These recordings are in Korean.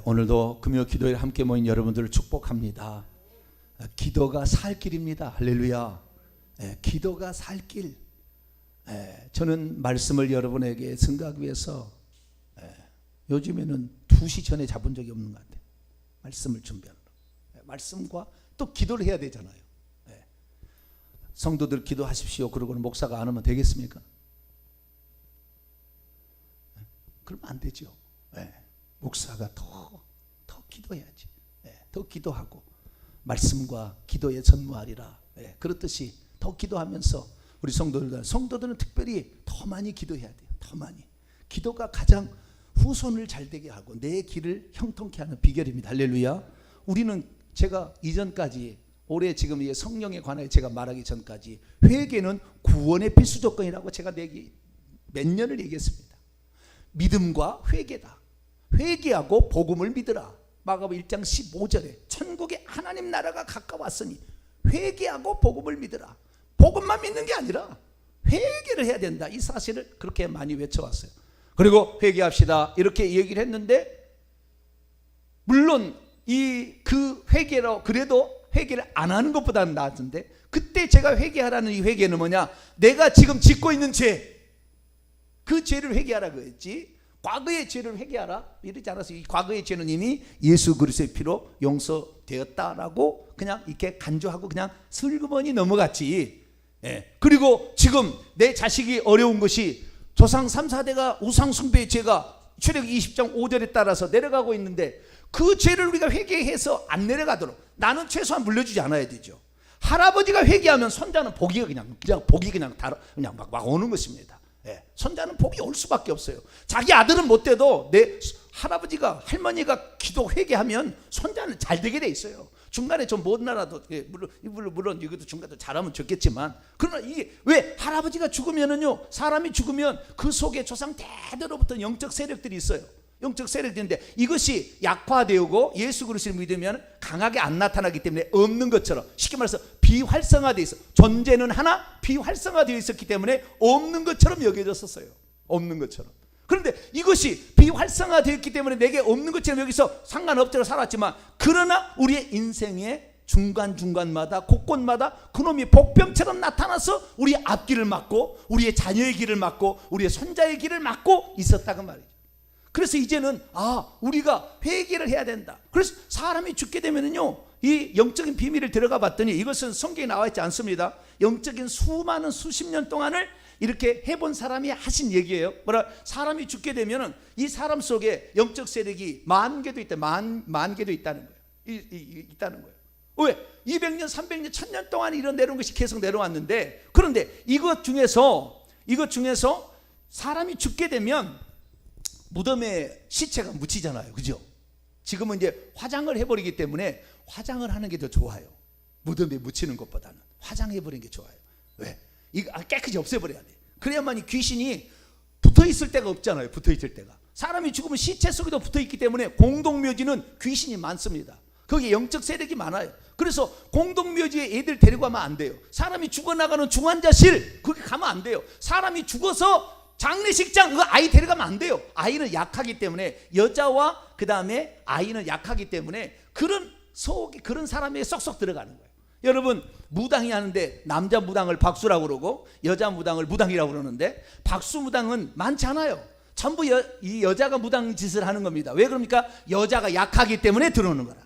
오늘도 금요 기도에 함께 모인 여러분들을 축복합니다. 기도가 살 길입니다. 할렐루야. 기도가 살 길. 저는 말씀을 여러분에게 증거하기 위해서 요즘에는 2시 전에 잡은 적이 없는 것 같아요. 말씀을 준비하는 말씀과 또 기도를 해야 되잖아요. 성도들 기도하십시오. 그러고는 목사가 안 하면 되겠습니까? 그러면 안 되죠. 목사가 더 기도해야지. 더 기도하고 말씀과 기도에 전무하리라. 그렇듯이 더 기도하면서 우리 성도들은 특별히 더 많이 기도해야 돼요. 더 많이. 기도가 가장 후손을 잘 되게 하고 내 길을 형통케 하는 비결입니다. 할렐루야. 우리는 제가 이전까지 올해 지금 성령에 관하여 제가 말하기 전까지 회개는 구원의 필수 조건이라고 제가 몇 년을 얘기했습니다. 믿음과 회개다. 회개하고 복음을 믿으라. 마가복음 1장 15절에 천국의 하나님 나라가 가까웠으니 회개하고 복음을 믿으라. 복음만 믿는 게 아니라 회개를 해야 된다. 이 사실을 그렇게 많이 외쳐왔어요. 그리고 회개합시다 이렇게 얘기를 했는데, 물론 그 회개로 그래도 회개를 안 하는 것보다는 나았는데, 그때 제가 회개하라는 이 회개는 뭐냐? 내가 지금 짓고 있는 죄, 그 죄를 회개하라 그랬지. 과거의 죄를 회개하라 이러지 않았어요. 이 과거의 죄는 이미 예수 그리스도의 피로 용서되었다라고 그냥 이렇게 간주하고 그냥 슬그머니 넘어갔지. 그리고 지금 내 자식이 어려운 것이 조상 3, 4대가 우상 숭배의 죄가 출애굽기 20장 5절에 따라서 내려가고 있는데, 그 죄를 우리가 회개해서 안 내려가도록 나는 최소한 물려주지 않아야 되죠. 할아버지가 회개하면 손자는 복이 그냥 막 오는 것입니다. 손자는 복이 올 수밖에 없어요. 자기 아들은 못 돼도 내 할아버지가 할머니가 기도 회개하면 손자는 잘 되게 돼 있어요. 중간에 좀 못 나라도 물론 이것도 중간에 잘하면 좋겠지만, 그러나 이게 왜 할아버지가 죽으면은요, 사람이 죽으면 그 속에 조상 대대로부터 영적 세력들이 있어요. 영적 세력들인데 이것이 약화되고 예수 그리스도를 믿으면 강하게 안 나타나기 때문에 없는 것처럼, 쉽게 말해서 비활성화되어 있어. 존재는 하나 비활성화되어 있었기 때문에 없는 것처럼 여겨졌었어요. 없는 것처럼. 그런데 이것이 비활성화되었기 때문에 내게 없는 것처럼 여기서 상관없대로 살았지만, 그러나 우리의 인생의 중간중간마다 곳곳마다 그놈이 복병처럼 나타나서 우리의 앞길을 막고 우리의 자녀의 길을 막고 우리의 손자의 길을 막고 있었다고 말이죠. 그래서 이제는 우리가 회개를 해야 된다. 그래서 사람이 죽게 되면은요, 이 영적인 비밀을 들어가 봤더니 이것은 성경에 나와 있지 않습니다. 영적인 수많은 수십 년 동안을 이렇게 해본 사람이 하신 얘기예요. 사람이 죽게 되면은 이 사람 속에 영적 세력이 만 개도 있다. 만 개도 있다는 거예요. 있다는 거예요. 왜? 200년, 300년, 1000년 동안 이런 내려온 것이 계속 내려왔는데, 그런데 이것 중에서 사람이 죽게 되면 무덤에 시체가 묻히잖아요. 그죠? 지금은 이제 화장을 해버리기 때문에 화장을 하는 게 더 좋아요. 무덤에 묻히는 것보다는 화장해버리는 게 좋아요. 왜? 이거 깨끗이 없애버려야 돼. 그래야만 이 귀신이 붙어있을 데가 없잖아요. 붙어있을 데가. 사람이 죽으면 시체 속에도 붙어있기 때문에 공동묘지는 귀신이 많습니다. 거기에 영적 세력이 많아요. 그래서 공동묘지에 애들 데리고 가면 안 돼요. 사람이 죽어나가는 중환자실 거기 가면 안 돼요. 사람이 죽어서 장례식장 그 아이 데려가면 안 돼요. 아이는 약하기 때문에, 여자와 그 다음에 아이는 약하기 때문에 그런 사람에 쏙쏙 들어가는 거예요. 여러분, 무당이 하는데 남자 무당을 박수라고 그러고 여자 무당을 무당이라고 그러는데, 박수 무당은 많지 않아요. 전부 이 여자가 무당 짓을 하는 겁니다. 왜 그럽니까? 여자가 약하기 때문에 들어오는 거라.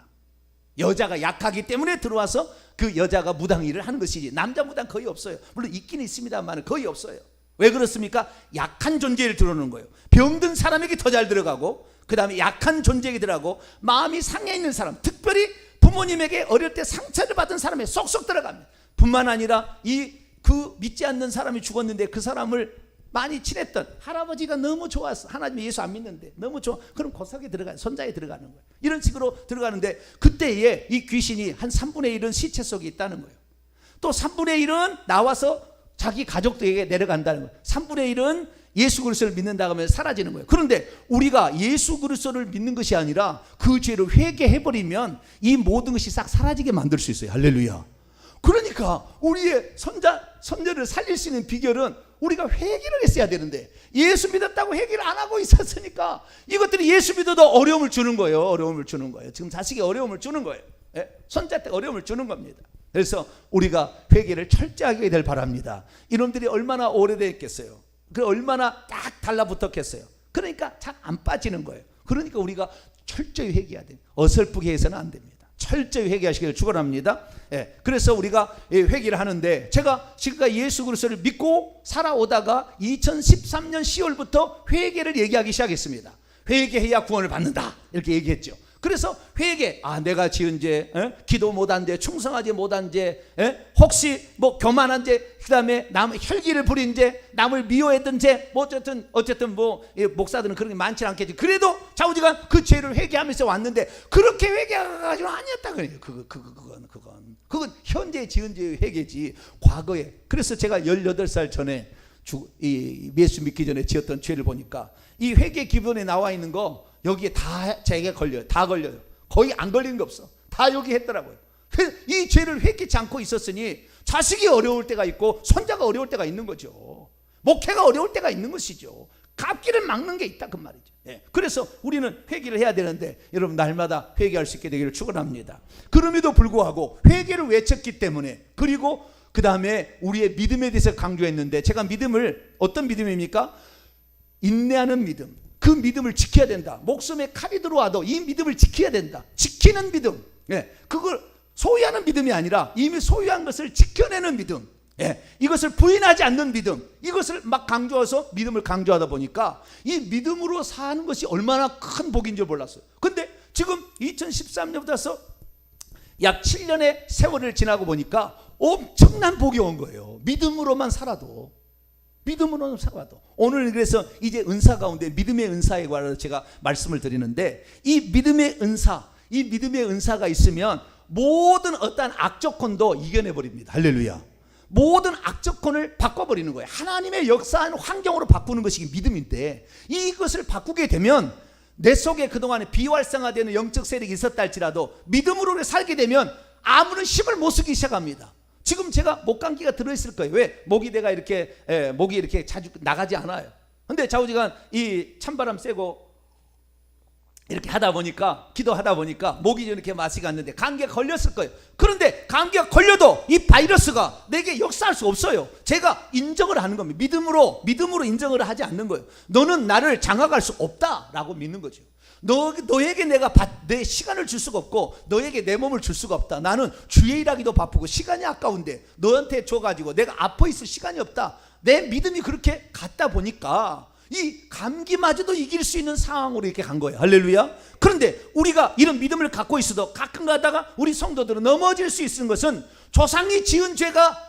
여자가 약하기 때문에 들어와서 그 여자가 무당 일을 하는 것이지, 남자 무당 거의 없어요. 물론 있긴 있습니다만 거의 없어요. 왜 그렇습니까? 약한 존재를 들어오는 거예요. 병든 사람에게 더 잘 들어가고, 그 다음에 약한 존재에게 들어가고, 마음이 상해 있는 사람, 특별히 부모님에게 어릴 때 상처를 받은 사람에 쏙쏙 들어갑니다. 뿐만 아니라 그 믿지 않는 사람이 죽었는데 그 사람을 많이 친했던 할아버지가 너무 좋았어. 하나님 예수 안 믿는데 너무 좋아. 그럼 고석에 들어가는, 손자에 들어가는 거예요. 이런 식으로 들어가는데, 그때에 이 귀신이 한 3분의 1은 시체 속에 있다는 거예요. 또 3분의 1은 나와서 자기 가족들에게 내려간다는 거예요. 3분의 1은 예수 그리스도를 믿는다고 하면 사라지는 거예요. 그런데 우리가 예수 그리스도를 믿는 것이 아니라 그 죄를 회개해버리면 이 모든 것이 싹 사라지게 만들 수 있어요. 할렐루야. 그러니까 우리의 손자를 살릴 수 있는 비결은 우리가 회개를 했어야 되는데 예수 믿었다고 회개를 안 하고 있었으니까 이것들이 예수 믿어도 어려움을 주는 거예요. 어려움을 주는 거예요. 지금 자식이 어려움을 주는 거예요. 손자한테 어려움을 주는 겁니다. 그래서 우리가 회개를 철저하게 해야 될 바랍니다. 이놈들이 얼마나 오래됐겠어요. 얼마나 딱 달라붙었겠어요. 그러니까 잘 안 빠지는 거예요. 그러니까 우리가 철저히 회개해야 돼요. 어설프게 해서는 안 됩니다. 철저히 회개하시기를 축원합니다. 그래서 우리가 회개를 하는데 제가 지금까지 예수 그리스도를 믿고 살아오다가 2013년 10월부터 회개를 얘기하기 시작했습니다. 회개해야 구원을 받는다 이렇게 얘기했죠. 그래서 회개, 내가 지은 죄, 기도 못한 죄, 충성하지 못한 죄, 혹시 뭐 교만한 죄, 그 다음에 남의 혈기를 부린 죄, 남을 미워했던 죄, 뭐 어쨌든 뭐 목사들은 그런 게 많지 않겠지. 그래도 좌우지간 그 죄를 회개하면서 왔는데 그렇게 회개가지고 아니었다 그래요. 그건 현재 지은 죄의 회개지. 과거에. 그래서 제가 18살 전에 예수 믿기 전에 지었던 죄를 보니까 이 회개 기본에 나와 있는 거 여기에 다 제게 걸려요. 다 걸려요. 거의 안 걸리는 게 없어. 다 여기 했더라고요. 이 죄를 회개치 않고 있었으니 자식이 어려울 때가 있고 손자가 어려울 때가 있는 거죠. 목회가 어려울 때가 있는 것이죠. 갚기를 막는 게 있다 그 말이죠. 그래서 우리는 회개를 해야 되는데 여러분 날마다 회개할 수 있게 되기를 축원합니다. 그럼에도 불구하고 회개를 외쳤기 때문에 그리고 그 다음에 우리의 믿음에 대해서 강조했는데 제가 믿음을 어떤 믿음입니까? 인내하는 믿음. 그 믿음을 지켜야 된다. 목숨에 칼이 들어와도 이 믿음을 지켜야 된다. 지키는 믿음. 그걸 소유하는 믿음이 아니라 이미 소유한 것을 지켜내는 믿음. 이것을 부인하지 않는 믿음. 이것을 막 강조해서 믿음을 강조하다 보니까 이 믿음으로 사는 것이 얼마나 큰 복인 줄 몰랐어요. 근데 지금 2013년부터 해서 약 7년의 세월을 지나고 보니까 엄청난 복이 온 거예요. 믿음으로만 살아도. 믿음으로는 살아도. 오늘 그래서 이제 은사 가운데 믿음의 은사에 관해서 제가 말씀을 드리는데 이 믿음의 은사가 있으면 모든 어떠한 악조건도 이겨내버립니다. 할렐루야. 모든 악조건을 바꿔버리는 거예요. 하나님의 역사하는 환경으로 바꾸는 것이 믿음인데 이것을 바꾸게 되면 내 속에 그동안에 비활성화되는 영적 세력이 있었다 할지라도 믿음으로 살게 되면 아무런 힘을 못 쓰기 시작합니다. 지금 제가 목감기가 들어있을 거예요. 왜? 목이 이렇게 자주 나가지 않아요. 근데 좌우지간 이 찬바람 쐬고 이렇게 하다 보니까 기도하다 보니까 목이 이렇게 마시가 갔는데 감기가 걸렸을 거예요. 그런데 감기가 걸려도 이 바이러스가 내게 역사할 수 없어요. 제가 인정을 하는 겁니다. 믿음으로 인정을 하지 않는 거예요. 너는 나를 장악할 수 없다라고 믿는 거죠. 너에게 내가 내 시간을 줄 수가 없고 너에게 내 몸을 줄 수가 없다. 나는 주의 일하기도 바쁘고 시간이 아까운데 너한테 줘가지고 내가 아파 있을 시간이 없다. 내 믿음이 그렇게 갔다 보니까 이 감기마저도 이길 수 있는 상황으로 이렇게 간 거예요. 할렐루야. 그런데 우리가 이런 믿음을 갖고 있어도 가끔 가다가 우리 성도들은 넘어질 수 있는 것은 조상이 지은 죄가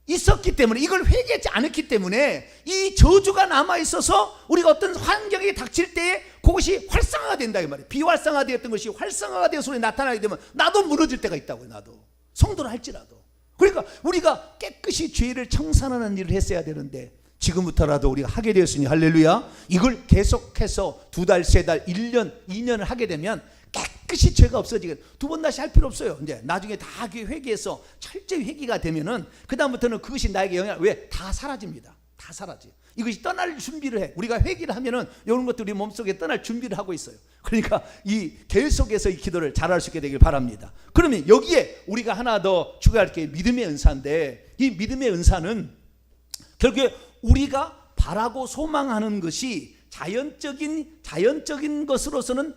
있었기 때문에 이걸 회개하지 않았기 때문에 이 저주가 남아있어서 우리가 어떤 환경이 닥칠 때에 그것이 활성화가 된다 이 말이에요. 비활성화되었던 것이 활성화가 되어서 나타나게 되면 나도 무너질 때가 있다고요. 나도 성도를 할지라도. 그러니까 우리가 깨끗이 죄를 청산하는 일을 했어야 되는데 지금부터라도 우리가 하게 되었으니 할렐루야. 이걸 계속해서 2달, 3달, 1년, 2년을 하게 되면 깨끗이 죄가 없어지게 두 번 다시 할 필요 없어요. 이제 나중에 다 회개해서 철저히 회개가 되면은 그 다음부터는 그것이 나에게 영향 왜 다 사라집니다. 다 사라져. 이것이 떠날 준비를 해. 우리가 회개를 하면은 이런 것들이 몸속에 떠날 준비를 하고 있어요. 그러니까 이 계속해서 이 기도를 잘할 수 있게 되길 바랍니다. 그러면 여기에 우리가 하나 더 추가할 게 믿음의 은사인데 이 믿음의 은사는 결국에 우리가 바라고 소망하는 것이 자연적인 것으로서는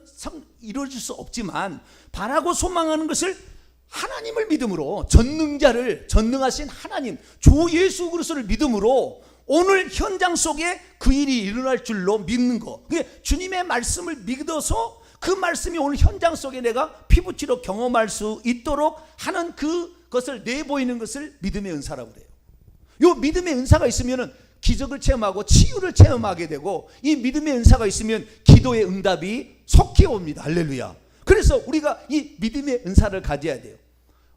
이루어질 수 없지만 바라고 소망하는 것을 하나님을 믿음으로 전능하신 하나님 주 예수 그리스도를 믿음으로 오늘 현장 속에 그 일이 일어날 줄로 믿는 거. 그게 주님의 말씀을 믿어서 그 말씀이 오늘 현장 속에 내가 피부치로 경험할 수 있도록 하는 그것을 내보이는 것을 믿음의 은사라고 그래요. 이 믿음의 은사가 있으면은 기적을 체험하고 치유를 체험하게 되고 이 믿음의 은사가 있으면 기도의 응답이 속히 옵니다. 할렐루야. 그래서 우리가 이 믿음의 은사를 가져야 돼요.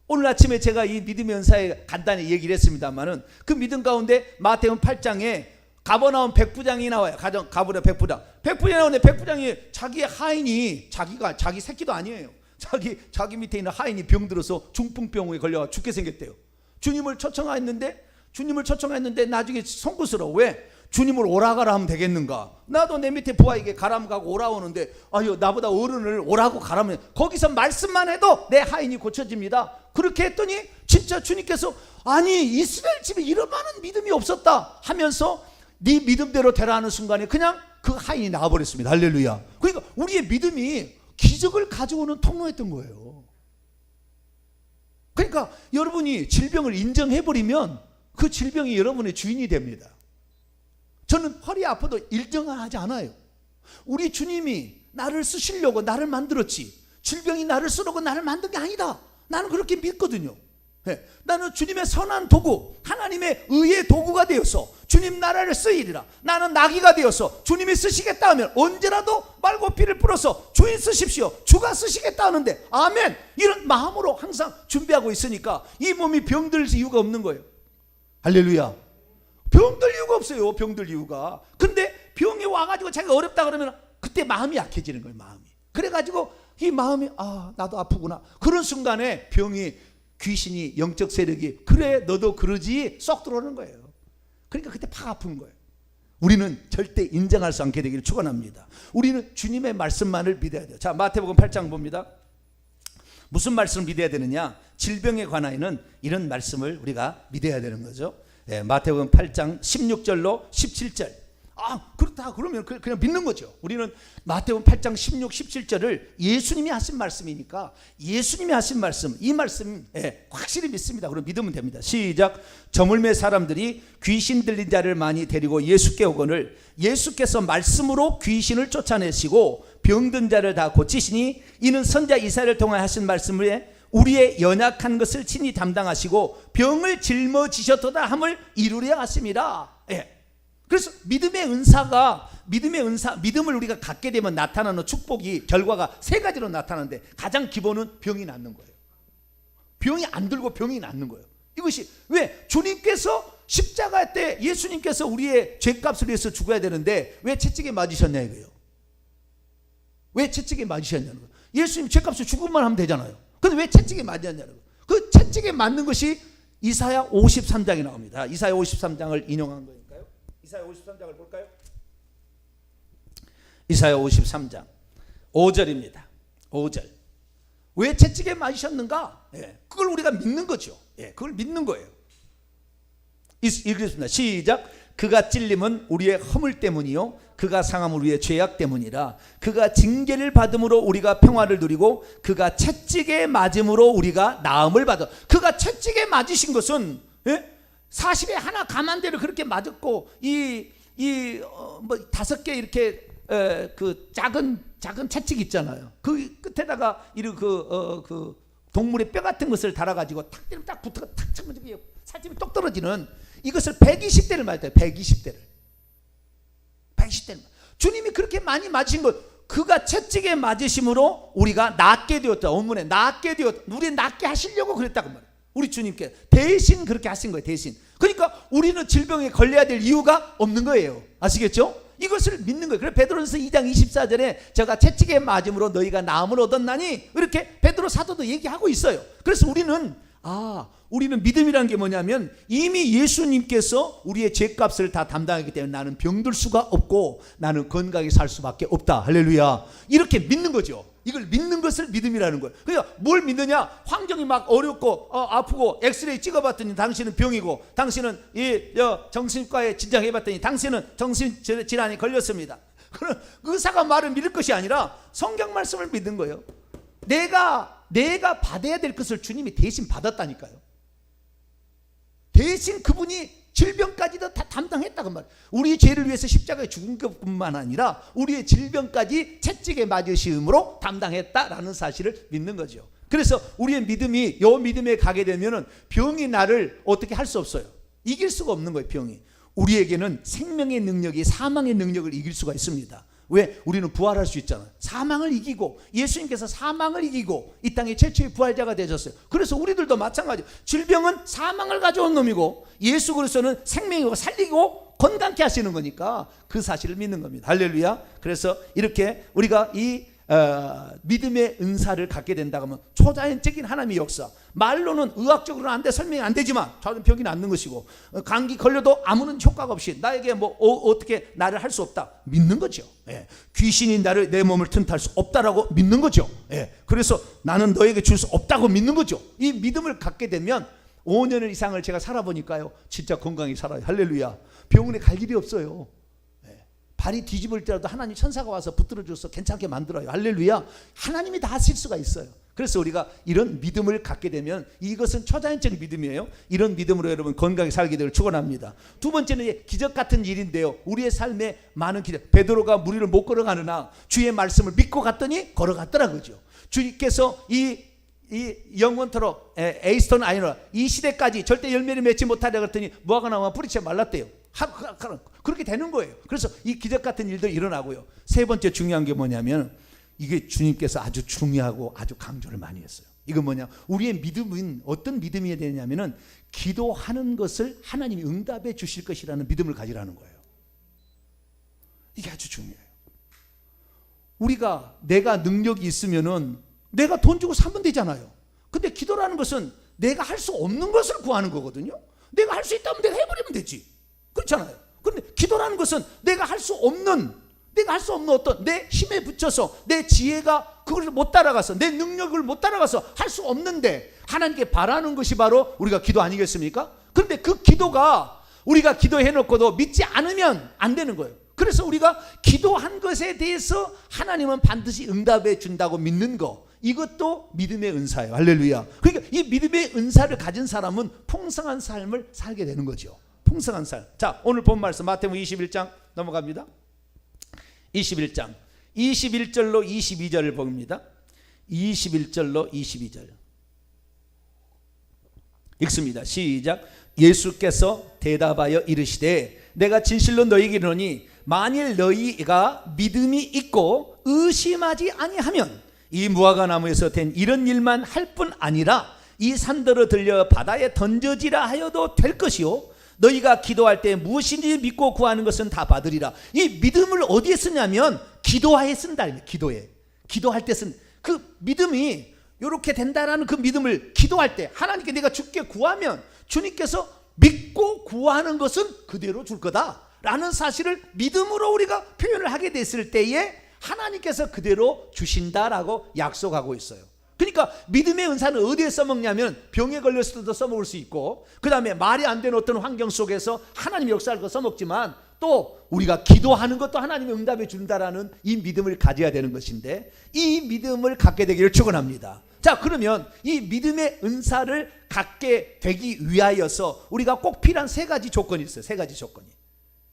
오늘 아침에 제가 이 믿음의 은사에 간단히 얘기를 했습니다만은 그 믿음 가운데 마태복음 8장에 가버나움 백부장이 나와요. 가버나움 백부장. 백부장이 나오는데 백부장이 자기의 하인이 자기 새끼도 아니에요. 자기 밑에 있는 하인이 병들어서 중풍병에 걸려 죽게 생겼대요. 주님을 초청했는데 주님을 초청했는데 나중에 송구스러워. 왜? 주님을 오라가라 하면 되겠는가? 나도 내 밑에 부하에게 가라면 가고 오라오는데 아유 나보다 어른을 오라고 가라면, 거기서 말씀만 해도 내 하인이 고쳐집니다. 그렇게 했더니 진짜 주님께서 아니 이스라엘 집에 이런 많은 믿음이 없었다 하면서 네 믿음대로 되라 하는 순간에 그냥 그 하인이 나와버렸습니다. 할렐루야. 그러니까 우리의 믿음이 기적을 가져오는 통로였던 거예요. 그러니까 여러분이 질병을 인정해버리면 그 질병이 여러분의 주인이 됩니다. 저는 허리 아파도 인정하지 않아요. 우리 주님이 나를 쓰시려고 나를 만들었지, 질병이 나를 쓰려고 나를 만든 게 아니다. 나는 그렇게 믿거든요. 네. 나는 주님의 선한 도구, 하나님의 의의 도구가 되어서 주님 나라를 쓰이리라. 나는 나귀가 되어서 주님이 쓰시겠다 하면 언제라도 말고 피를 뿌려서 주인 쓰십시오, 주가 쓰시겠다 하는데 아멘, 이런 마음으로 항상 준비하고 있으니까 이 몸이 병들 이유가 없는 거예요. 할렐루야. 병들 이유가 없어요. 병들 이유가. 근데 병이 와가지고 자기가 어렵다 그러면 그때 마음이 약해지는 거예요. 마음이. 그래가지고 이 마음이 아 나도 아프구나. 그런 순간에 병이, 귀신이, 영적 세력이 그래 너도 그러지 쏙 들어오는 거예요. 그러니까 그때 팍 아픈 거예요. 우리는 절대 인정할 수 않게 되기를 축원합니다. 우리는 주님의 말씀만을 믿어야 돼요. 자, 마태복음 8장 봅니다. 무슨 말씀을 믿어야 되느냐? 질병에 관하여는 이런 말씀을 우리가 믿어야 되는 거죠. 예, 마태복음 8장 16절로 17절. 아 그렇다 그러면 그냥 믿는 거죠. 우리는 마태복음 8장 16, 17절을 예수님이 하신 말씀이니까 예수님이 하신 말씀, 이 말씀 확실히 믿습니다. 그럼 믿으면 됩니다. 시작. 저물매 사람들이 귀신 들린 자를 많이 데리고 예수께 오거늘 예수께서 말씀으로 귀신을 쫓아내시고 병든 자를 다 고치시니 이는 선자 이사야를 통하여 하신 말씀에 우리의 연약한 것을 친히 담당하시고 병을 짊어지셨도다 함을 이루려 하심이라. 예. 그래서 믿음의 은사, 믿음을 우리가 갖게 되면 나타나는 축복이, 결과가 세 가지로 나타나는데 가장 기본은 병이 낫는 거예요. 병이 안 들고 병이 낫는 거예요. 이것이 왜? 주님께서 십자가 때 예수님께서 우리의 죄값을 위해서 죽어야 되는데 왜 채찍에 맞으셨냐 이거예요. 왜 채찍에 맞으셨냐는 거예요. 예수님 죄값을 죽으면 하면 되잖아요. 근데 왜 채찍에 맞았냐는 거예요. 그 채찍에 맞는 것이 이사야 53장에 나옵니다. 이사야 53장을 인용한 거예요. 이사야 53장을 볼까요? 이사야 53장 5절입니다. 5절. 왜 채찍에 맞으셨는가? 예, 그걸 우리가 믿는 거죠. 예, 그걸 믿는 거예요. 읽겠습니다. 시작. 그가 찔림은 우리의 허물 때문이요 그가 상함은 우리의 죄악 때문이라. 그가 징계를 받음으로 우리가 평화를 누리고 그가 채찍에 맞음으로 우리가 나음을 받아. 그가 채찍에 맞으신 것은 40에 하나 가만대를 그렇게 맞았고 뭐 5개 이렇게 그 작은 채찍 있잖아요. 그 끝에다가 이런 그 동물의 뼈 같은 것을 달아가지고 탁 때리면 딱 붙어 탁 차면 살집이 똑 떨어지는 이것을 120대를 맞았대요. 120대를. 주님이 그렇게 많이 맞으신 것, 그가 채찍에 맞으심으로 우리가 낫게 되었다. 원문에 낫게 되었다. 우리 낫게 하시려고 그랬다고 말이에요. 우리 주님께 대신 그렇게 하신 거예요. 대신. 그러니까 우리는 질병에 걸려야 될 이유가 없는 거예요. 아시겠죠? 이것을 믿는 거예요. 그래서 베드로전서 2장 24절에 제가 채찍에 맞음으로 너희가 나음을 얻었나니 이렇게 베드로 사도도 얘기하고 있어요. 그래서 우리는 믿음이라는 게 뭐냐면 이미 예수님께서 우리의 죄값을 다 담당하기 때문에 나는 병들 수가 없고 나는 건강하게 살 수밖에 없다. 할렐루야. 이렇게 믿는 거죠. 이걸 믿는 것을 믿음이라는 거예요. 그러니까 뭘 믿느냐? 환경이 막 어렵고 아프고 엑스레이 찍어봤더니 당신은 병이고 당신은 정신과에 진단해봤더니 당신은 정신질환에 걸렸습니다. 그럼 의사가 말을 믿을 것이 아니라 성경 말씀을 믿는 거예요. 내가 받아야 될 것을 주님이 대신 받았다니까요. 대신 그분이 질병까지도 다 담당했다고 말이에요. 우리 죄를 위해서 십자가에 죽은 것뿐만 아니라 우리의 질병까지 채찍에 맞으심으로 담당했다라는 사실을 믿는 거죠. 그래서 우리의 믿음이 요 믿음에 가게 되면은 병이 나를 어떻게 할 수 없어요. 이길 수가 없는 거예요. 병이. 우리에게는 생명의 능력이 사망의 능력을 이길 수가 있습니다. 왜? 우리는 부활할 수 있잖아요. 사망을 이기고 예수님께서 사망을 이기고 이 땅의 최초의 부활자가 되셨어요. 그래서 우리들도 마찬가지. 질병은 사망을 가져온 놈이고 예수 그리스도는 생명이고 살리고 건강케 하시는 거니까 그 사실을 믿는 겁니다. 할렐루야. 그래서 이렇게 우리가 이 믿음의 은사를 갖게 된다고 하면 초자연적인 하나님의 역사, 말로는 의학적으로는 안 돼, 설명이 안 되지만 병이 낫는 것이고, 감기 걸려도 아무런 효과가 없이 나에게 뭐 어떻게 나를 할 수 없다 믿는 거죠. 예. 귀신이 나를, 내 몸을 튼트할 수 없다라고 믿는 거죠. 예. 그래서 나는 너에게 줄 수 없다고 믿는 거죠. 이 믿음을 갖게 되면 5년 이상을 제가 살아보니까요, 진짜 건강히 살아요. 할렐루야. 병원에 갈 일이 없어요. 발이 뒤집을 때라도 하나님 천사가 와서 붙들어줘서 괜찮게 만들어요. 할렐루야. 하나님이 다 하실 수가 있어요. 그래서 우리가 이런 믿음을 갖게 되면, 이것은 초자연적 믿음이에요. 이런 믿음으로 여러분 건강히 살게 되길 축원합니다. 두 번째는 기적 같은 일인데요, 우리의 삶에 많은 기적. 베드로가 물 위를 못 걸어가느나 주의 말씀을 믿고 갔더니 걸어갔더라고요. 주님께서 이 영원토록 에이스톤 아니라 이 시대까지 절대 열매를 맺지 못하려 그랬더니 무화과 나무가 뿌리채 말랐대요. 그렇게 되는 거예요. 그래서 이 기적 같은 일도 일어나고요. 세 번째 중요한 게 뭐냐면, 이게 주님께서 아주 중요하고 아주 강조를 많이 했어요. 이건 뭐냐, 우리의 믿음은 어떤 믿음이 되냐면은 기도하는 것을 하나님이 응답해 주실 것이라는 믿음을 가지라는 거예요. 이게 아주 중요해요. 우리가 내가 능력이 있으면은 내가 돈 주고 사면 되잖아요. 근데 기도라는 것은 내가 할 수 없는 것을 구하는 거거든요. 내가 할 수 있다면 내가 해버리면 되지. 그렇잖아요. 그런데 기도라는 것은 내가 할 수 없는 어떤 내 힘에 붙여서 내 지혜가 그걸 못 따라가서, 내 능력을 못 따라가서 할 수 없는데 하나님께 바라는 것이 바로 우리가 기도 아니겠습니까? 그런데 그 기도가 우리가 기도해 놓고도 믿지 않으면 안 되는 거예요. 그래서 우리가 기도한 것에 대해서 하나님은 반드시 응답해 준다고 믿는 거, 이것도 믿음의 은사예요. 할렐루야. 그러니까 이 믿음의 은사를 가진 사람은 풍성한 삶을 살게 되는 거죠. 풍성한 삶. 자, 오늘 본 말씀 마태복음 21장 넘어갑니다. 21장 21절로 22절을 봅니다. 21절로 22절 읽습니다. 시작. 예수께서 대답하여 이르시되 내가 진실로 너희에게 이르노니 만일 너희가 믿음이 있고 의심하지 아니하면 이 무화과 나무에서 된 이런 일만 할 뿐 아니라 이 산더러 들려 바다에 던져지라 하여도 될 것이요 너희가 기도할 때 무엇인지 믿고 구하는 것은 다 받으리라. 이 믿음을 어디에 쓰냐면 기도하에 쓴다. 기도할 때 쓴 그 믿음이 이렇게 된다라는 그 믿음을 기도할 때, 하나님께 내가 주께 구하면 주님께서 믿고 구하는 것은 그대로 줄 거다라는 사실을 믿음으로 우리가 표현을 하게 됐을 때에 하나님께서 그대로 주신다라고 약속하고 있어요. 그러니까 믿음의 은사는 어디에 써먹냐면 병에 걸렸을 때도 써먹을 수 있고, 그 다음에 말이 안 되는 어떤 환경 속에서 하나님 역사를 써먹지만, 또 우리가 기도하는 것도 하나님이 응답해 준다라는 이 믿음을 가져야 되는 것인데, 이 믿음을 갖게 되기를 축원합니다. 자, 그러면 이 믿음의 은사를 갖게 되기 위하여서 우리가 꼭 필요한 세 가지 조건이 있어요. 세 가지 조건이.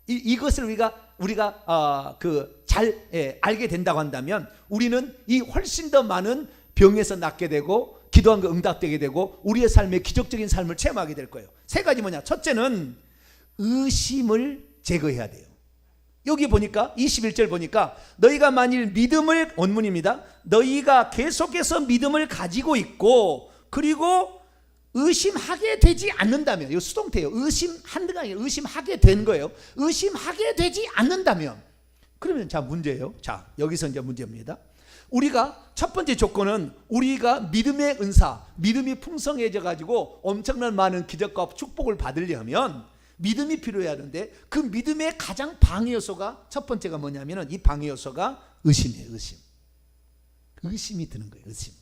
이것을 우리가 잘 알게 된다고 한다면 우리는 이 훨씬 더 많은 병에서 낫게 되고 기도한 거 응답되게 되고 우리의 삶에 기적적인 삶을 체험하게 될 거예요. 세 가지 뭐냐? 첫째는 의심을 제거해야 돼요. 여기 보니까 21절 보니까 너희가 만일 믿음을, 원문입니다, 너희가 계속해서 믿음을 가지고 있고 그리고 의심하게 되지 않는다면, 이거 수동태예요. 의심한다가 아니라 의심하게 된 거예요. 의심하게 되지 않는다면, 그러면 자 문제예요. 자, 여기서 이제 문제입니다. 우리가 첫 번째 조건은 우리가 믿음의 은사, 믿음이 풍성해져 가지고 엄청난 많은 기적과 축복을 받으려면 믿음이 필요해야 하는데, 그 믿음의 가장 방해 요소가, 첫 번째가 뭐냐면 이 방해 요소가 의심이에요. 의심이 드는 거예요. 의심.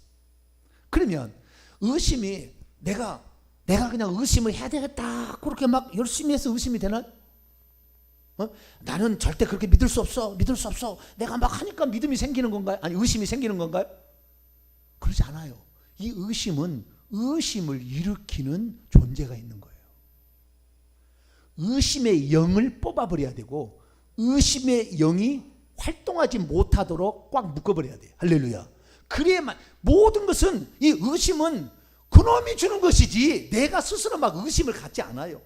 그러면 의심이 내가 그냥 의심을 해야 되겠다 그렇게 막 열심히 해서 의심이 되나? 나는 절대 그렇게 믿을 수 없어. 내가 막 하니까 믿음이 생기는 건가요? 아니, 의심이 생기는 건가요? 그러지 않아요. 이 의심은 의심을 일으키는 존재가 있는 거예요. 의심의 영을 뽑아버려야 되고 의심의 영이 활동하지 못하도록 꽉 묶어버려야 돼요. 할렐루야. 그래야만, 모든 것은, 이 의심은 그놈이 주는 것이지 내가 스스로 막 의심을 갖지 않아요.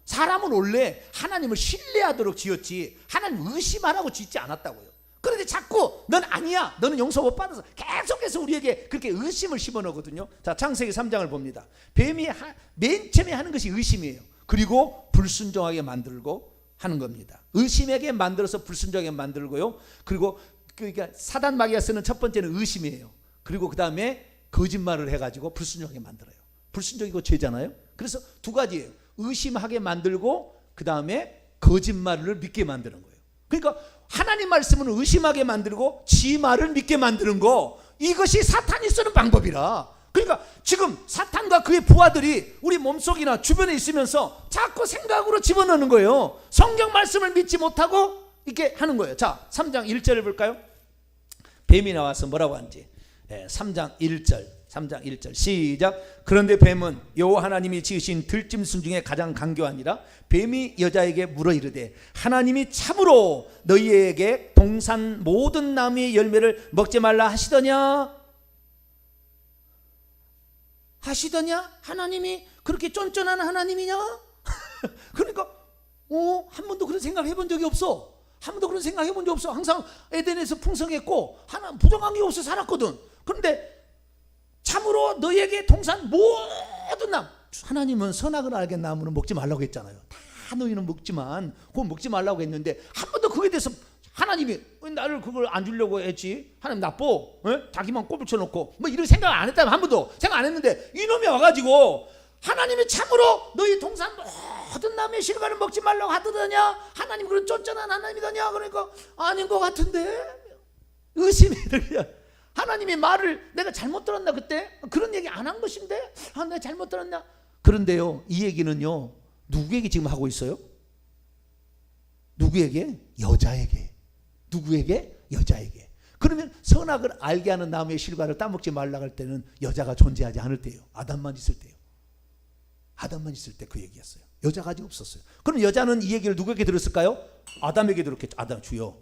사람은 원래 하나님을 신뢰하도록 지었지 하나님 의심하라고 짓지 않았다고요. 그런데 자꾸 넌 아니야, 너는 용서 못 받아서 계속해서 우리에게 그렇게 의심을 심어넣거든요. 자, 창세기 3장을 봅니다. 뱀이 맨 처음에 하는 것이 의심이에요. 그리고 불순종하게 만들고 하는 겁니다. 의심하게 만들어서 불순종하게 만들고요. 그리고 그러니까 사단 마귀가 쓰는 첫 번째는 의심이에요. 그리고 그 다음에 거짓말을 해가지고 불순종하게 만들어요. 불순종이 그 죄잖아요. 그래서 두 가지예요. 의심하게 만들고 그 다음에 거짓말을 믿게 만드는 거예요. 그러니까 하나님 말씀은 의심하게 만들고 지 말을 믿게 만드는 거, 이것이 사탄이 쓰는 방법이라. 그러니까 지금 사탄과 그의 부하들이 우리 몸속이나 주변에 있으면서 자꾸 생각으로 집어넣는 거예요. 성경 말씀을 믿지 못하고 이렇게 하는 거예요. 자, 3장 1절을 볼까요? 뱀이 나와서 뭐라고 하는지. 3장 1절 시작. 그런데 뱀은 여호와 하나님이 지으신 들짐승 중에 가장 강교하니라. 뱀이 여자에게 물어 이르되 하나님이 참으로 너희에게 동산 모든 나무의 열매를 먹지 말라 하시더냐? 하나님이 그렇게 쫀쫀한 하나님이냐? 그러니까 한 번도 그런 생각 해본 적이 없어. 한 번도 그런 생각 해본 적 없어. 항상 에덴에서 풍성했고 하나 부정한 게 없어 살았거든. 그런데 참으로 너희에게 동산 모든 나무, 하나님은 선악을 알게 나무는 먹지 말라고 했잖아요. 다 너희는 먹지만 그건 먹지 말라고 했는데 한 번도 그에 대해서 하나님이 나를 그걸 안 주려고 했지, 하나님 나빠, 자기만 꼽을 쳐놓고 뭐 이런 생각 안 했다면, 한 번도 생각 안 했는데 이놈이 와가지고 하나님이 참으로 너희 동산 모든 나무의 실과를 먹지 말라고 하더냐? 하나님 그런 쫀쫀한 하나님이더냐? 그러니까 아닌 것 같은데 의심이 들려. 하나님의 말을 내가 잘못 들었나, 그때 그런 얘기 안 한 것인데 내가 잘못 들었나? 그런데요, 이 얘기는요 누구에게 지금 하고 있어요? 누구에게? 여자에게. 누구에게? 여자에게. 그러면 선악을 알게 하는 나무의 실과를 따먹지 말라고 할 때는 여자가 존재하지 않을 때예요. 아담만 있을 때요. 아담만 있을 때 그 얘기였어요. 여자가 아직 없었어요. 그럼 여자는 이 얘기를 누구에게 들었을까요? 아담에게 들었겠죠. 아담 주여.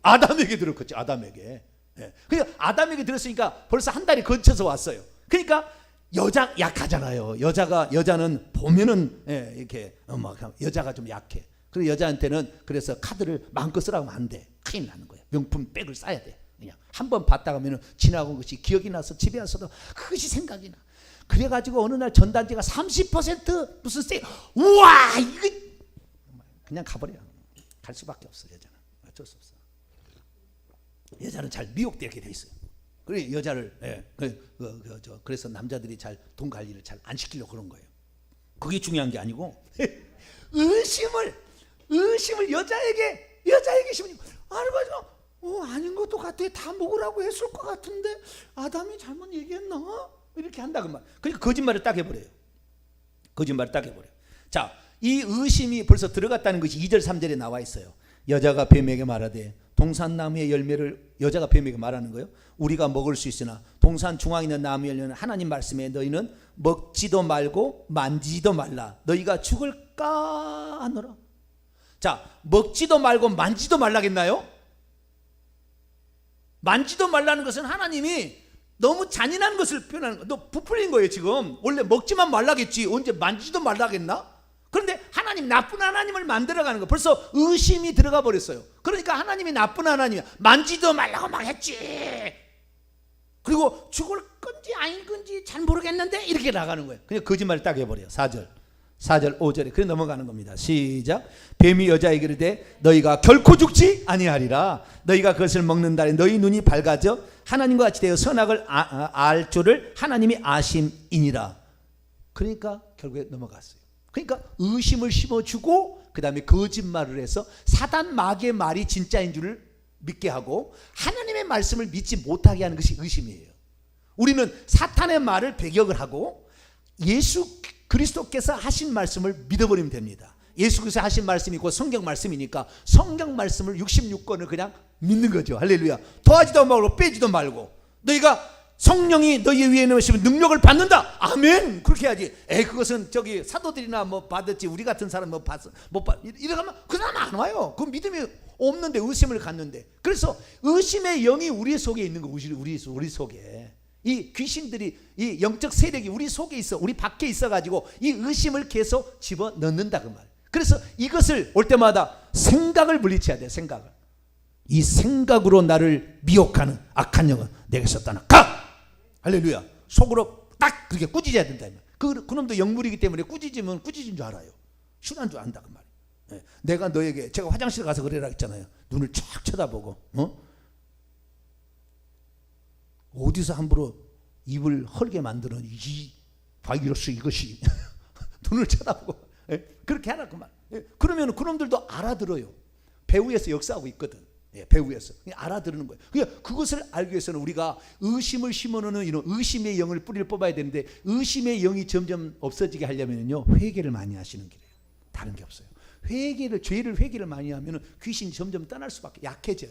아담에게 들었겠죠. 아담에게. 그러니까 아담에게 들었으니까 벌써 한 달이 거쳐서 왔어요. 그러니까 여자 약하잖아요. 여자는 보면은 이렇게 여자가 좀 약해. 그래서 여자한테는 그래서 카드를 마음껏 쓰라고 하면 안 돼. 큰일 나는 거예요. 명품 백을 싸야 돼. 그냥 한 번 봤다 가면은 지나간 것이 기억이 나서 집에 와서도 그것이 생각이 나. 그래가지고 어느 날 전단지가 30% 무슨 우와 이거 그냥 가버려. 갈 수밖에 없어. 여자는 어쩔 수 없어. 여자는 잘 미혹되게 돼 있어요. 그래 여자를 그래서 남자들이 잘 돈 관리를 잘 안 시키려고 그런 거예요. 그게 중요한 게 아니고 의심을 여자에게 심으니 알고 아닌 것도 같아. 다 먹으라고 했을 것 같은데 아담이 잘못 얘기했나? 이렇게 한다 그 말. 그러니까 거짓말을 딱 해버려요. 자, 이 의심이 벌써 들어갔다는 것이 2절 3절에 나와 있어요. 여자가 뱀에게 말하되 동산나무의 열매를, 여자가 뱀에게 말하는 거예요. 우리가 먹을 수 있으나 동산 중앙에 있는 나무의 열매는 하나님 말씀에 너희는 먹지도 말고 만지지도 말라. 너희가 죽을까 하노라. 자, 먹지도 말고 만지도 말라겠나요? 만지도 말라는 것은 하나님이 너무 잔인한 것을 표현하는 거예요. 너 부풀린 거예요 지금. 원래 먹지만 말라겠지 언제 만지지도 말라겠나? 그런데 하나님, 나쁜 하나님을 만들어가는 거. 벌써 의심이 들어가 버렸어요. 그러니까 하나님이 나쁜 하나님이야. 만지도 말라고 막 했지. 그리고 죽을 건지 아닐 건지 잘 모르겠는데 이렇게 나가는 거예요. 그냥 거짓말을 딱 해버려요. 4절 5절에 그래 넘어가는 겁니다. 시작. 뱀이 여자에게 이르되 너희가 결코 죽지 아니하리라. 너희가 그것을 먹는다니 너희 눈이 밝아져 하나님과 같이 되어 선악을 알 줄을 하나님이 아심이니라. 그러니까 결국에 넘어갔어요. 그러니까 의심을 심어주고 그 다음에 거짓말을 해서 사단 마귀의 말이 진짜인 줄을 믿게 하고 하나님의 말씀을 믿지 못하게 하는 것이 의심이에요. 우리는 사탄의 말을 배격을 하고 예수 그리스도께서 하신 말씀을 믿어버리면 됩니다. 예수께서 하신 말씀이 곧 성경 말씀이니까 성경 말씀을 66권을 그냥 믿는 거죠. 할렐루야. 더하지도 말고 빼지도 말고 너희가 성령이 너희 위에 놓으시면 능력을 받는다. 아멘. 그렇게 해야지. 그것은 저기 사도들이나 뭐 받았지 우리 같은 사람 뭐 받 못 받. 이러면 그 사람 안 와요. 그 믿음이 없는데 의심을 갖는데. 그래서 의심의 영이 우리 속에 있는 거. 우리 속에 이 귀신들이 이 영적 세력이 우리 속에 있어. 우리 밖에 있어 가지고 이 의심을 계속 집어 넣는다 그 말. 그래서 이것을 올 때마다 생각을 물리쳐야 돼. 생각을. 이 생각으로 나를 미혹하는 악한 영은 내게서 떠나가. 할렐루야. 속으로 딱 그렇게 꾸짖어야 된다. 그놈도 영물이기 때문에 꾸짖으면 꾸짖은 줄 알아요. 순한 줄 안다 그 말이에요. 내가 너에게 제가 화장실 가서 그래라 했잖아요. 눈을 쫙 쳐다보고 어디서 함부로 입을 헐게 만드는 이 바이러스 이것이 눈을 쳐다보고 그렇게 하라구만. 그러면 그놈들도 알아들어요. 배후에서 역사하고 있거든. 배후에서 알아들는 거예요. 그러니까 그것을 알기 위해서는 우리가 의심을 심어놓는 이런 의심의 영을 뿌리를 뽑아야 되는데, 의심의 영이 점점 없어지게 하려면요, 회개를 많이 하시는 길이에요. 다른 게 없어요. 죄를 많이 하면 귀신이 점점 떠날 수밖에, 약해져.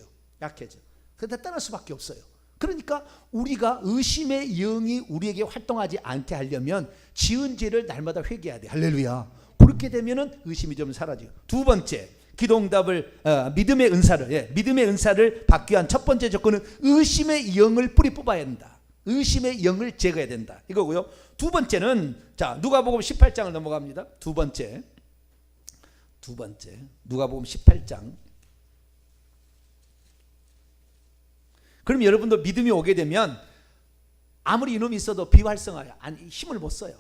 그러다 떠날 수밖에 없어요. 그러니까 우리가 의심의 영이 우리에게 활동하지 않게 하려면 지은 죄를 날마다 회개해야 돼. 할렐루야. 그렇게 되면은 의심이 좀 사라져요. 두 번째, 기도응답을 믿음의 은사를 받기 위한 첫 번째 조건은 의심의 영을 뿌리 뽑아야 된다. 의심의 영을 제거해야 된다. 이거고요. 두 번째는, 자, 누가복음 18장을 넘어갑니다. 두 번째 누가복음 18장. 그럼 여러분도 믿음이 오게 되면 아무리 이놈이 있어도 비활성화야. 힘을 못 써요.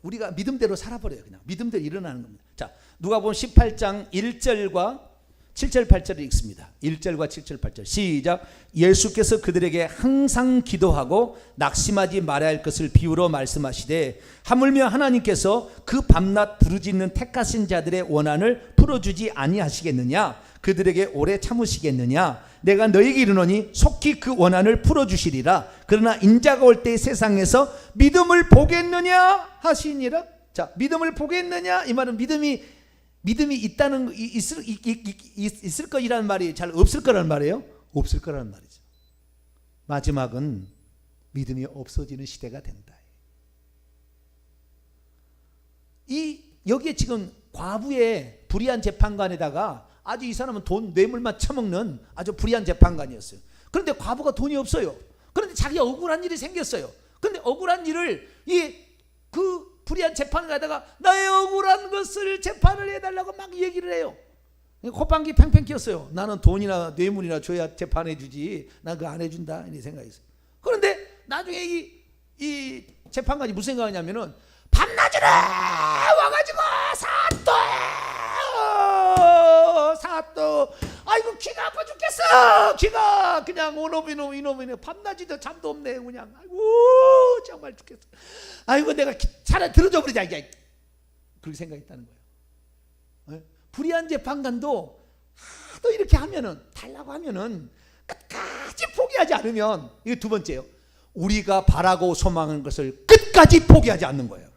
우리가 믿음대로 살아버려요. 그냥 믿음대로 일어나는 겁니다. 자, 누가복음 18장 1절과 7절 8절을 읽습니다. 1절과 7절 8절 시작. 예수께서 그들에게 항상 기도하고 낙심하지 말아야 할 것을 비유로 말씀하시되, 하물며 하나님께서 그 밤낮 부르짖는 택하신 자들의 원한을 풀어주지 아니하시겠느냐? 그들에게 오래 참으시겠느냐? 내가 너에게 이르노니 속히 그 원한을 풀어주시리라. 그러나 인자가 올 때 세상에서 믿음을 보겠느냐 하시니라. 자, 믿음을 보겠느냐, 이 말은 믿음이 있다는, 있을 것이라는 말이 잘 없을 거라는 말이에요. 없을 거라는 말이죠. 마지막은 믿음이 없어지는 시대가 된다. 여기에 지금 과부의 불의한 재판관에다가 아주 이 사람은 뇌물만 처먹는 아주 불의한 재판관이었어요. 그런데 과부가 돈이 없어요. 그런데 자기가 억울한 일이 생겼어요. 그런데 억울한 일을 그 불의한 재판관에다가 나의 억울한 것을 재판을 해달라고 막 얘기를 해요. 콧방귀 팽팽 뀌었어요. 나는 돈이나 뇌물이나 줘야 재판해 주지, 나 그거 안 해준다, 이런 생각이 있어요. 그런데 나중에 이 재판관이 무슨 생각하냐면은, 밤낮으로 와가지고 사또 아이고 귀가 아파 죽겠어. 귀가 그냥 이놈이네. 밤낮이도 잠도 없네. 그냥 아이고 정말 죽겠어. 아이고 내가 차라리 들어줘 버리자. 그렇게 생각했다는 거예요. 불의한 재판관도 하도 이렇게 하면은, 달라고 하면은 끝까지 포기하지 않으면, 이게 두 번째예요. 우리가 바라고 소망하는 것을 끝까지 포기하지 않는 거예요.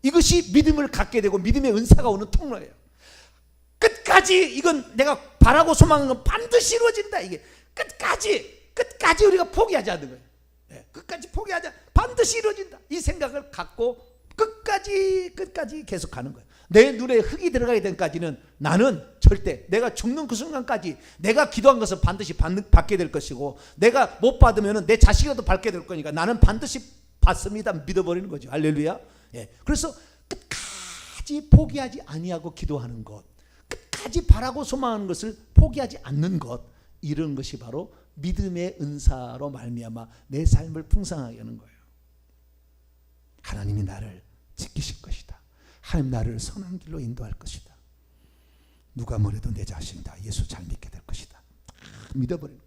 이것이 믿음을 갖게 되고 믿음의 은사가 오는 통로예요. 끝까지, 이건 내가 바라고 소망하는 건 반드시 이루어진다. 이게 끝까지 우리가 포기하지 않는 거예요. 끝까지 포기하자, 반드시 이루어진다. 이 생각을 갖고 끝까지 계속 가는 거예요. 내 눈에 흙이 들어가게 된까지는 나는 절대, 내가 죽는 그 순간까지 내가 기도한 것을 반드시 받게 될 것이고, 내가 못 받으면 내 자식이라도 받게 될 거니까 나는 반드시 받습니다. 믿어버리는 거죠. 할렐루야. 그래서 끝까지 포기하지 아니하고 기도하는 것, 끝까지 바라고 소망하는 것을 포기하지 않는 것, 이런 것이 바로 믿음의 은사로 말미암아 내 삶을 풍성하게 하는 거예요. 하나님이 나를 지키실 것이다. 하나님 나를 선한 길로 인도할 것이다. 누가 뭐래도 내 자신이다. 예수 잘 믿게 될 것이다. 믿어버리는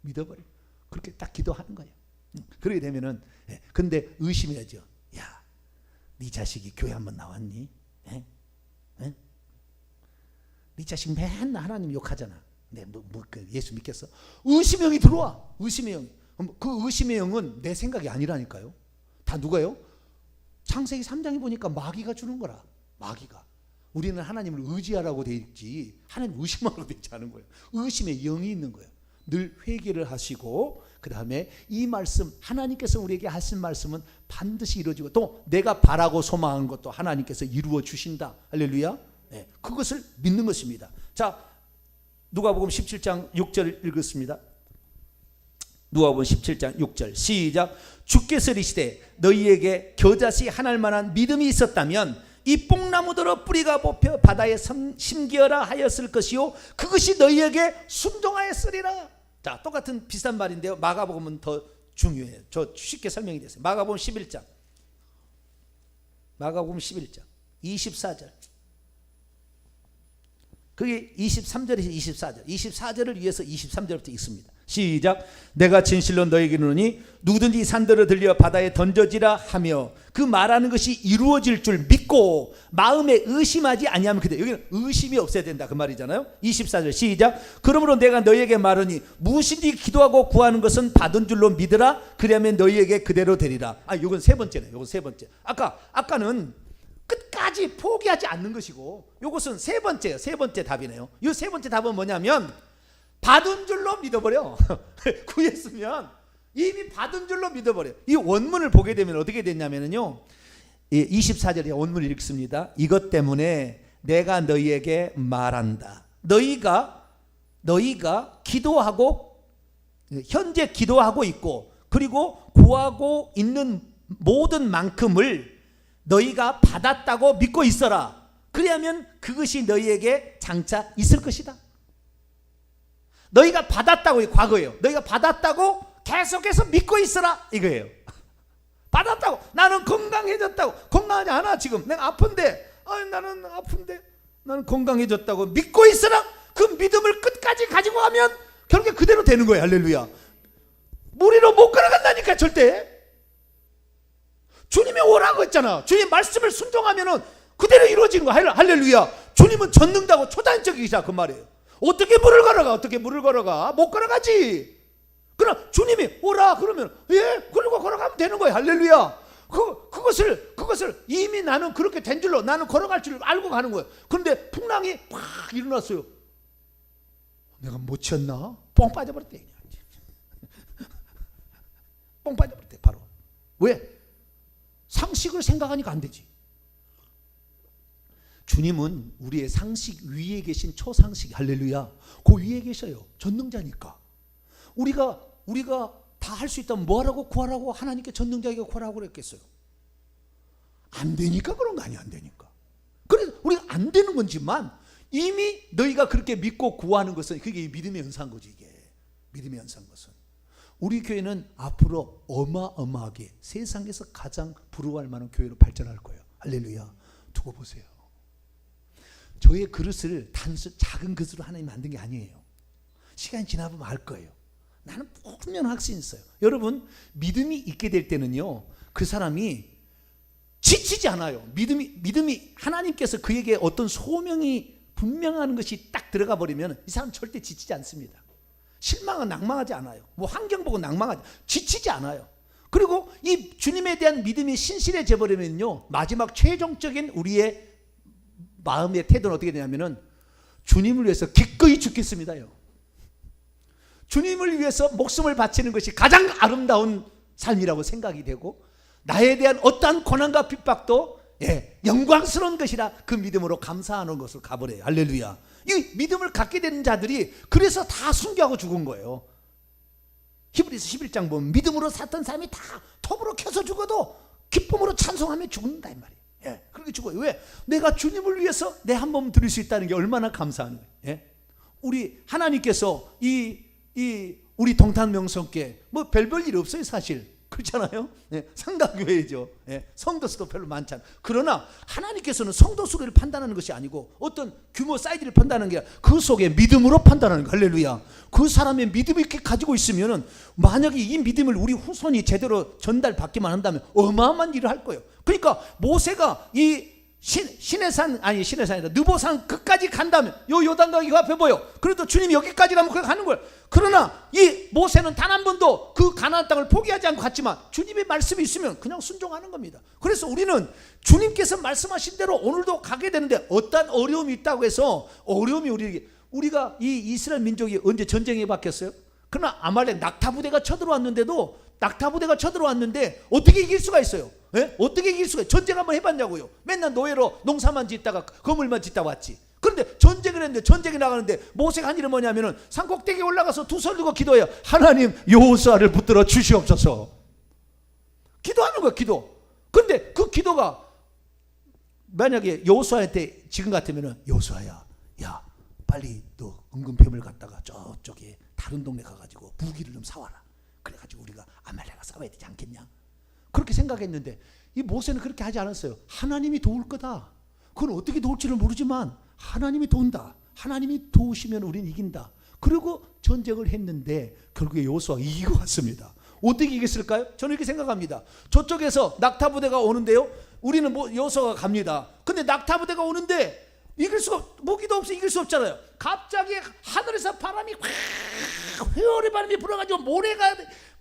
거예요. 그렇게 딱 기도하는 거예요. 그렇게 되면은, 근데 의심해야죠. 야, 네 자식이 교회 한번 나왔니? 네 자식 맨날 하나님 욕하잖아. 예수 믿겠어? 의심의 영이 들어와. 의심의 영이. 그 의심의 영은 내 생각이 아니라니까요. 다 누가요? 창세기 3장에 보니까 마귀가 주는 거라. 마귀가. 우리는 하나님을 의지하라고 돼 있지, 하나님 의심하라고 돼 있지 않은 거예요. 의심의 영이 있는 거예요. 늘 회개를 하시고, 그 다음에 이 말씀, 하나님께서 우리에게 하신 말씀은 반드시 이루어지고, 또 내가 바라고 소망한 것도 하나님께서 이루어 주신다. 할렐루야. 그것을 믿는 것입니다. 자, 누가복음 17장 6절 읽었습니다. 누가복음 17장 6절 시작. 주께서 이르시되 너희에게 겨자씨 하나일 만한 믿음이 있었다면 이 뽕나무더러 뿌리가 뽑혀 바다에 심기어라 하였을 것이요 그것이 너희에게 순종하였으리라. 자, 똑같은 비슷한 말인데요, 마가복음은 더 중요해요. 저 쉽게 설명이 됐어요. 마가복음 11장 24절. 그게 23절에서 24절. 24절을 위해서 23절부터 읽습니다. 시작. 내가 진실로 너에게 이르노니 누구든지 이 산들을 들려 바다에 던져지라 하며 그 말하는 것이 이루어질 줄 믿고 마음에 의심하지 아니하면 그대. 여기는 의심이 없어야 된다 그 말이잖아요. 24절 시작. 그러므로 내가 너희에게 말하니 무엇이든지 기도하고 구하는 것은 받은 줄로 믿으라. 그리하면 너희에게 그대로 되리라. 이건 세 번째네. 이건 세 번째. 아까는 끝까지 포기하지 않는 것이고 이것은 세 번째예요. 세 번째 답이네요. 이 세 번째 답은 뭐냐면 받은 줄로 믿어버려. 구했으면 이미 받은 줄로 믿어버려. 이 원문을 보게 되면 어떻게 됐냐면요, 24절에 원문을 읽습니다. 이것 때문에 내가 너희에게 말한다. 너희가 기도하고 현재 기도하고 있고 그리고 구하고 있는 모든 만큼을 너희가 받았다고 믿고 있어라. 그래야면 그것이 너희에게 장차 있을 것이다. 너희가 받았다고, 과거예요. 너희가 받았다고 계속해서 믿고 있어라 이거예요. 받았다고. 나는 건강해졌다고. 건강하지 않아 지금. 내가 아픈데, 나는 아픈데 나는 건강해졌다고 믿고 있어라. 그 믿음을 끝까지 가지고 가면 결국에 그대로 되는 거예요. 할렐루야. 무리로 못 걸어간다니까 절대. 주님이 오라고 했잖아. 주님 말씀을 순종하면은 그대로 이루어지는 거야. 할렐루야. 주님은 전능자고 초단적이시다 그 말이에요. 어떻게 물을 걸어가? 못 걸어가지. 그럼 주님이 오라 그러면 그리고 걸어가면 되는 거예요. 할렐루야. 그것을 이미 나는 그렇게 된 줄로, 나는 걸어갈 줄 알고 가는 거예요. 그런데 풍랑이 팍 일어났어요. 내가 못 쳤나? 뻥 빠져버렸대. 뻥 빠져버렸대 바로. 왜? 상식을 생각하니까 안 되지. 주님은 우리의 상식 위에 계신 초상식, 할렐루야. 그 위에 계셔요. 전능자니까. 우리가 다 할 수 있다면 뭐하라고 구하라고 하나님께 전능자에게 구하라고 그랬겠어요? 안 되니까 그런 거 아니야. 안 되니까. 그래서 우리가 안 되는 건지만 이미 너희가 그렇게 믿고 구하는 것은 그게 믿음의 연사인 거지. 이게 믿음의 연사인 것은 우리 교회는 앞으로 어마어마하게 세상에서 가장 부러워할 만한 교회로 발전할 거예요. 할렐루야. 두고 보세요. 저의 그릇을 단순 작은 그릇으로 하나님 만든 게 아니에요. 시간이 지나보면 알 거예요. 나는 분명한 확신이 있어요. 여러분, 믿음이 있게 될 때는요, 그 사람이 지치지 않아요. 믿음이 하나님께서 그에게 어떤 소명이 분명한 것이 딱 들어가 버리면 이 사람 절대 지치지 않습니다. 실망은 낭망하지 않아요. 뭐 환경 보고 지치지 않아요. 그리고 이 주님에 대한 믿음이 신실해져 버리면요, 마지막 최종적인 우리의 마음의 태도는 어떻게 되냐면은 주님을 위해서 기꺼이 죽겠습니다요. 주님을 위해서 목숨을 바치는 것이 가장 아름다운 삶이라고 생각이 되고, 나에 대한 어떠한 고난과 핍박도 영광스러운 것이라 그 믿음으로 감사하는 것을 가버려요. 할렐루야. 이 믿음을 갖게 되는 자들이 그래서 다 순교하고 죽은 거예요. 히브리서 11장 보면 믿음으로 샀던 사람이 다 톱으로 켜서 죽어도 기쁨으로 찬송하며 죽는다 이 말이에요. 그렇게 죽어요. 왜? 내가 주님을 위해서 내 한 몸 드릴 수 있다는 게 얼마나 감사한 거예요. 우리 하나님께서 우리 동탄명성께 뭐 별별 일 없어요 사실. 그렇잖아요. 상가교회죠. 성도 수도 별로 많지 않아요. 그러나 하나님께서는 성도 수를 판단하는 것이 아니고 어떤 규모 사이즈를 판단하는 게 아니라 그 속에 믿음으로 판단하는 거예요. 할렐루야. 그 사람의 믿음을 이렇게 가지고 있으면은 만약에 이 믿음을 우리 후손이 제대로 전달받기만 한다면 어마어마한 일을 할 거예요. 그러니까 모세가 이 시내산이 아니라 느보산 끝까지 간다면 요단강 이거 앞에 보여. 그래도 주님이 여기까지 가면 거기 가는 거예요. 그러나 이 모세는 단 한 번도 그 가나안 땅을 포기하지 않고 갔지만 주님의 말씀이 있으면 그냥 순종하는 겁니다. 그래서 우리는 주님께서 말씀하신 대로 오늘도 가게 되는데 어떤 어려움이 있다고 해서 어려움이 우리가 이 이스라엘 민족이 언제 전쟁에 박혔어요? 그러나 아말렉 낙타부대가 쳐들어왔는데 어떻게 이길 수가 있어요? 어떻게 이길 수가 있어요? 전쟁 한번 해봤냐고요. 맨날 노예로 농사만 짓다가 거물만 짓다 왔지. 그런데 전쟁을 했는데 전쟁에 나가는데 모세가 한 일은 뭐냐면은 산꼭대기에 올라가서 두 손 들고 기도해요. 하나님 여호수아를 붙들어 주시옵소서. 기도하는 거야. 기도. 그런데 그 기도가 만약에 여호수아한테 지금 같으면은 여호수아야, 야 빨리 너 은근뱀을 갖다가 저쪽에 다른 동네 가가지고 무기를 좀 사와라. 그래가지고 우리가 아말렉과 싸워야 되지 않겠냐. 그렇게 생각했는데 이 모세는 그렇게 하지 않았어요. 하나님이 도울 거다. 그건 어떻게 도울지를 모르지만 하나님이 도운다. 하나님이 도우시면 우리는 이긴다. 그리고 전쟁을 했는데 결국에 여호수아가 이기고 왔습니다. 어떻게 이겼을까요? 저는 이렇게 생각합니다. 저쪽에서 낙타 부대가 오는데요, 우리는 여호수아가 갑니다. 근데 낙타 부대가 오는데 무기도 없어 이길 수 없잖아요. 갑자기 하늘에서 바람이 확, 회오리 바람이 불어가지고 모래가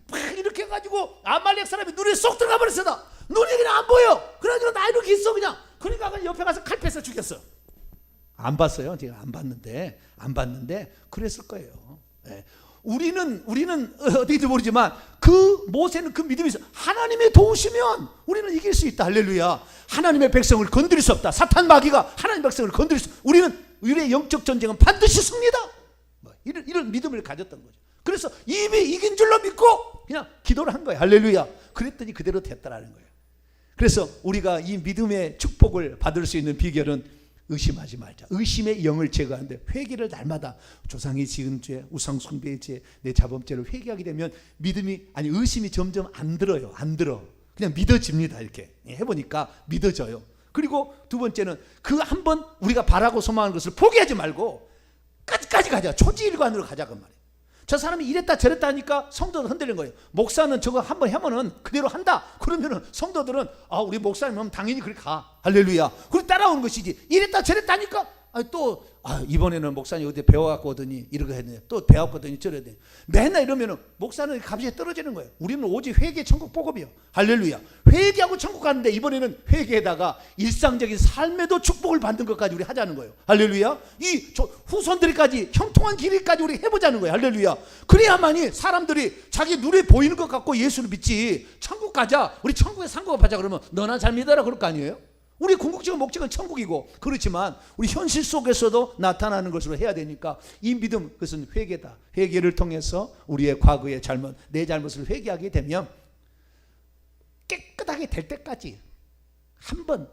팍 이렇게 해가지고 아말렉 사람이 눈에 쏙 들어가 버렸어. 눈이 그냥 안 보여. 그래가지고 나 이렇게 있어 그냥. 그러니까 옆에 가서 칼 패서 죽였어. 안 봤어요. 제가 안 봤는데 그랬을 거예요. 네. 우리는 어디인지 모르지만 그 모세는 그 믿음이 있어. 하나님의 도우시면 우리는 이길 수 있다. 할렐루야. 하나님의 백성을 건드릴 수 없다. 사탄 마귀가 하나님의 백성을 건드릴 수. 우리의 영적 전쟁은 반드시 승리다. 이런 믿음을 가졌던 거죠. 그래서 이미 이긴 줄로 믿고 그냥 기도를 한 거예요. 할렐루야. 그랬더니 그대로 됐다라는 거예요. 그래서 우리가 이 믿음의 축복을 받을 수 있는 비결은 의심하지 말자. 의심의 영을 제거하는데 회개를 날마다 조상이 지은 죄, 우상 숭배의 죄, 내 자범죄를 회개하게 되면 의심이 점점 안 들어요. 안 들어. 그냥 믿어집니다. 이렇게 해보니까 믿어져요. 그리고 두 번째는 그 한 번 우리가 바라고 소망하는 것을 포기하지 말고 끝까지 가자. 초지일관으로 가자고 말이에요. 저 사람이 이랬다 저랬다 하니까 성도들 흔들리는 거예요. 목사는 저거 한번 하면은 그대로 한다. 그러면은 성도들은 우리 목사님은 당연히 그렇게 가. 할렐루야. 그리고 따라오는 것이지. 이랬다 저랬다 하니까 이번에는 목사님 어디 배워갖고 오더니 이렇게 했네. 또 배워갖고 오더니 저랬네. 맨날 이러면은 목사는 값이 떨어지는 거예요. 우리는 오직 회개 천국 복음이요. 할렐루야. 회개하고 천국 가는데 이번에는 회개에다가 일상적인 삶에도 축복을 받는 것까지 우리 하자는 거예요. 할렐루야. 후손들이까지 형통한 길까지 우리 해보자는 거예요. 할렐루야. 그래야만이 사람들이 자기 눈에 보이는 것 같고 예수를 믿지. 천국 가자. 우리 천국에 상급하자 그러면 너나 잘 믿어라 그럴 거 아니에요? 우리 궁극적인 목적은 천국이고, 그렇지만 우리 현실 속에서도 나타나는 것으로 해야 되니까 이 믿음, 그것은 회개다. 회개를 통해서 우리의 과거의 잘못, 내 잘못을 회개하게 되면 깨끗하게 될 때까지 한 번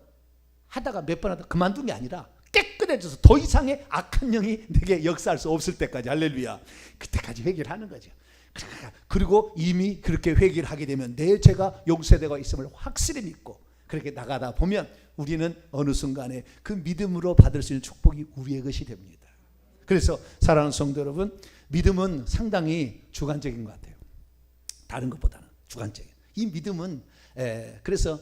하다가 몇 번 하다가 그만둔 게 아니라 깨끗해져서 더 이상의 악한 영이 내게 역사할 수 없을 때까지, 할렐루야, 그때까지 회개를 하는 거죠. 그리고 이미 그렇게 회개를 하게 되면 내 죄가 용서되고 있음을 확실히 믿고 그렇게 나가다 보면 우리는 어느 순간에 그 믿음으로 받을 수 있는 축복이 우리의 것이 됩니다. 그래서 사랑하는 성도 여러분, 믿음은 상당히 주관적인 것 같아요. 다른 것보다는 주관적인. 이 믿음은 그래서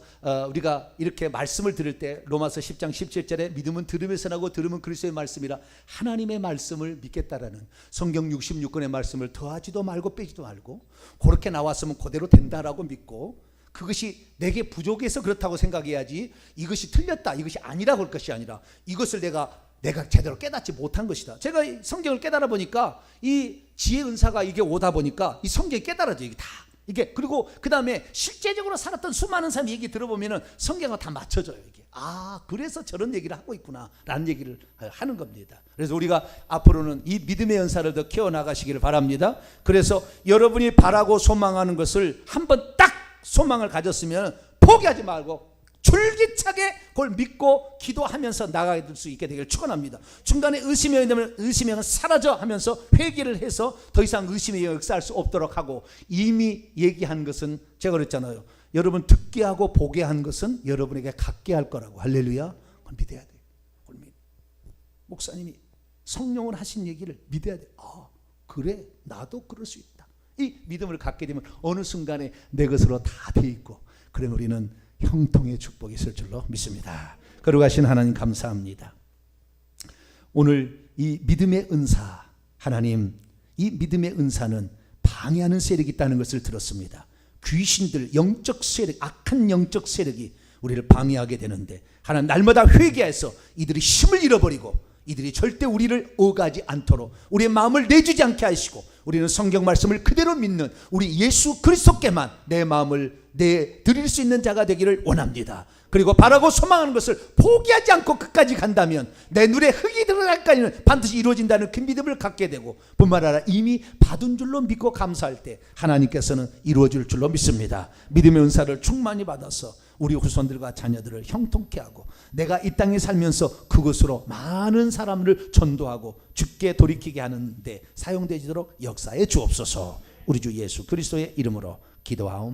우리가 이렇게 말씀을 들을 때 로마서 10장 17절에 믿음은 들음에서 나고 들음은 그리스도의 말씀이라, 하나님의 말씀을 믿겠다라는 성경 66권의 말씀을 더하지도 말고 빼지도 말고 그렇게 나왔으면 그대로 된다라고 믿고, 그것이 내게 부족해서 그렇다고 생각해야지 이것이 틀렸다, 이것이 아니라고 할 것이 아니라 이것을 내가 제대로 깨닫지 못한 것이다. 제가 이 성경을 깨달아 보니까 이 지혜 은사가 이게 오다 보니까 이 성경이 깨달아져. 이게 다 이게, 그리고 그 다음에 실제적으로 살았던 수많은 사람 얘기 들어보면은 성경과 다 맞춰져요. 이게 그래서 저런 얘기를 하고 있구나 라는 얘기를 하는 겁니다. 그래서 우리가 앞으로는 이 믿음의 연사를 더 키워나가시기를 바랍니다. 그래서 여러분이 바라고 소망하는 것을 한번 딱 소망을 가졌으면 포기하지 말고 줄기차게 그걸 믿고 기도하면서 나가게 될 수 있게 되기를 축원합니다. 중간에 의심이 되면 의심이 사라져 하면서 회개를 해서 더 이상 의심이 역사할 수 없도록 하고, 이미 얘기한 것은 제가 그랬잖아요. 여러분 듣게 하고 보게 한 것은 여러분에게 갖게 할 거라고. 할렐루야. 그걸 믿어야 돼요. 목사님이 성령을 하신 얘기를 믿어야 돼요. 그래, 나도 그럴 수 있다. 이 믿음을 갖게 되면 어느 순간에 내 것으로 다 돼 있고, 그러면 우리는 형통의 축복이 있을 줄로 믿습니다. 거룩하신 하나님 감사합니다. 오늘 이 믿음의 은사, 하나님, 이 믿음의 은사는 방해하는 세력이 있다는 것을 들었습니다. 귀신들, 영적 세력, 악한 영적 세력이 우리를 방해하게 되는데, 하나님 날마다 회개해서 이들이 힘을 잃어버리고 이들이 절대 우리를 오가지 않도록 우리의 마음을 내주지 않게 하시고, 우리는 성경 말씀을 그대로 믿는 우리 예수 그리스도께만 내 마음을 내드릴 수 있는 자가 되기를 원합니다. 그리고 바라고 소망하는 것을 포기하지 않고 끝까지 간다면 내 눈에 흙이 들어갈까지는 반드시 이루어진다는 그 믿음을 갖게 되고, 뿐만 아니라 이미 받은 줄로 믿고 감사할 때 하나님께서는 이루어질 줄로 믿습니다. 믿음의 은사를 충만히 받아서 우리 후손들과 자녀들을 형통케 하고, 내가 이 땅에 살면서 그것으로 많은 사람을 전도하고 주께 돌이키게 하는데 사용되도록 역사해 주옵소서. 우리 주 예수 그리스도의 이름으로 기도하옵나이다.